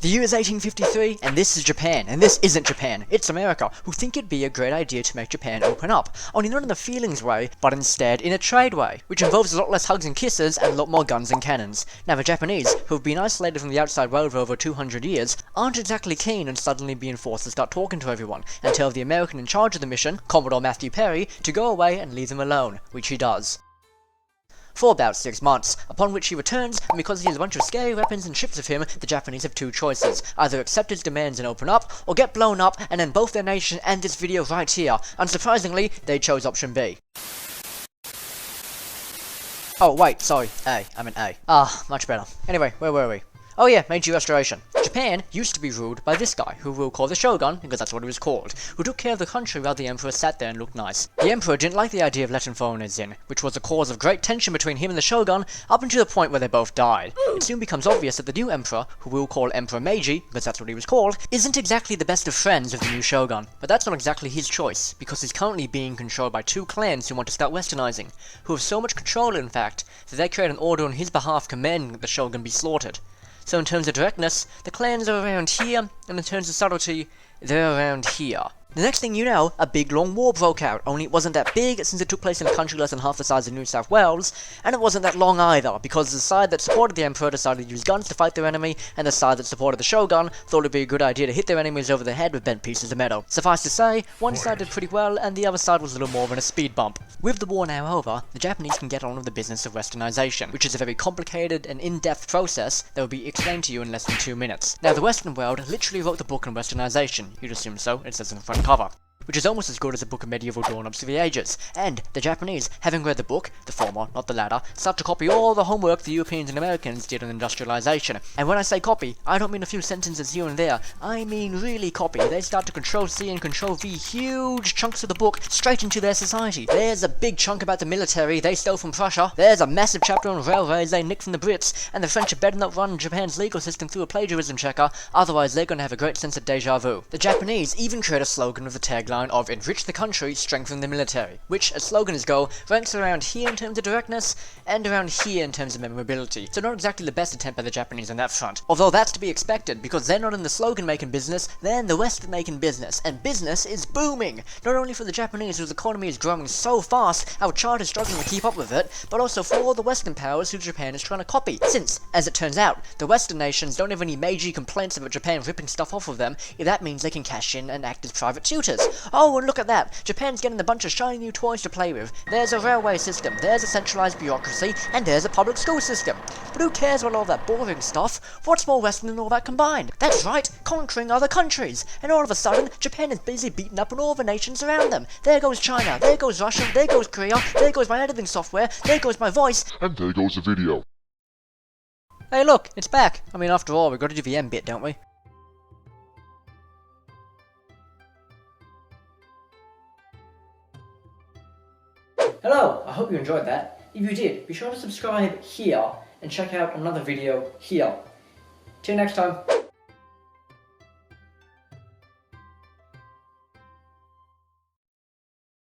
The year is 1853, and this is Japan, and this isn't Japan, it's America, who think it'd be a great idea to make Japan open up, only not in a feelings way, but instead in a trade way, which involves a lot less hugs and kisses and a lot more guns and cannons. Now the Japanese, who have been isolated from the outside world for over 200 years, aren't exactly keen on suddenly being forced to start talking to everyone, and tell the American in charge of the mission, Commodore Matthew Perry, to go away and leave them alone, which he does. For about 6 months, upon which he returns, and because he has a bunch of scary weapons and ships with him, the Japanese have two choices: either accept his demands and open up, or get blown up and end both their nation and this video right here. Unsurprisingly, they chose option B. Oh wait, sorry, A, I meant A. Ah, much better. Anyway, where were we? Oh yeah, Meiji Restoration. Japan used to be ruled by this guy, who we'll call the Shogun, because that's what he was called, who took care of the country while the Emperor sat there and looked nice. The Emperor didn't like the idea of letting foreigners in, which was a cause of great tension between him and the Shogun, up until the point where they both died. It soon becomes obvious that the new Emperor, who we'll call Emperor Meiji, because that's what he was called, isn't exactly the best of friends with the new Shogun. But that's not exactly his choice, because he's currently being controlled by two clans who want to start westernizing, who have so much control in fact, that they create an order on his behalf commanding that the Shogun be slaughtered. So in terms of directness, the clans are around here, and in terms of subtlety, they're around here. The next thing you know, a big long war broke out, only it wasn't that big since it took place in a country less than half the size of New South Wales, and it wasn't that long either, because the side that supported the Emperor decided to use guns to fight their enemy, and the side that supported the Shogun thought it'd be a good idea to hit their enemies over the head with bent pieces of metal. Suffice to say, one side did pretty well, and the other side was a little more of a speed bump. With the war now over, the Japanese can get on with the business of westernization, which is a very complicated and in-depth process that will be explained to you in less than 2 minutes. Now the Western world literally wrote the book on westernization. You'd assume so, it says in the front cover, which is almost as good as a book of medieval drawn-ups through the ages, and the Japanese, having read the book, the former, not the latter, start to copy all the homework the Europeans and Americans did on industrialization. And when I say copy, I don't mean a few sentences here and there, I mean really copy. They start to Control-C and Control-V huge chunks of the book straight into their society. There's a big chunk about the military they stole from Prussia, there's a massive chapter on railways they nicked from the Brits, and the French had better not run Japan's legal system through a plagiarism checker, otherwise they're gonna have a great sense of deja vu. The Japanese even create a slogan with the tagline of enrich the country, strengthen the military, which, as slogans go, ranks around here in terms of directness, and around here in terms of memorability, so not exactly the best attempt by the Japanese on that front. Although that's to be expected, because they're not in the slogan-making business, they're in the Western-making business, and business is booming! Not only for the Japanese, whose economy is growing so fast, our chart is struggling to keep up with it, but also for all the Western powers who Japan is trying to copy, since, as it turns out, the Western nations don't have any Meiji complaints about Japan ripping stuff off of them, if that means they can cash in and act as private tutors. Oh, and look at that! Japan's getting a bunch of shiny new toys to play with. There's a railway system, there's a centralized bureaucracy, and there's a public school system. But who cares about all that boring stuff? What's more Western than all that combined? That's right, conquering other countries! And all of a sudden, Japan is busy beating up on all the nations around them. There goes China, there goes Russia, there goes Korea, there goes my editing software, there goes my voice, and there goes the video. Hey look, it's back! I mean, after all, we've got to do the M bit, don't we? Hello, I hope you enjoyed that. If you did, be sure to subscribe here and check out another video here. Till next time.